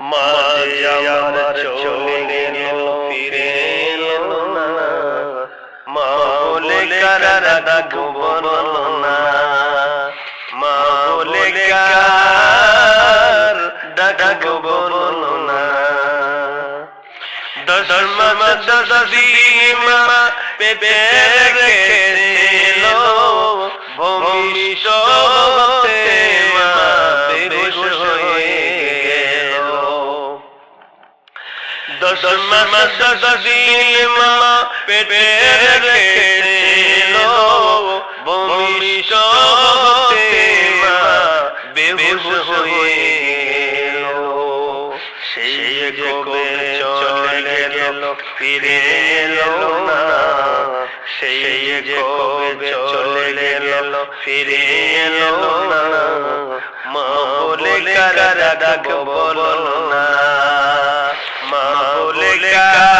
মাঝে আমার চলে গেল ফিরে এলো না, মা বলে কারা ডাকবো বলো না, মা বলে কার ডাকবো বলো না। 10 মাস 10 দিন মা পেটে রেখেছিল, ভবিষ্যতে মা বেহুশ হয়ে গেল। 10 মাস 10 দিন মা পেটে রেখেছিল, ভবিষ্যতে মা বেহুশ হয়ে গেল। সেই যে কবে চলে গেল ফিরে এলো না, সেই যে কবে চলে গেল ফিরে এলো না, মা বলে কারা ডাকবো বলো না, মা বলে কারা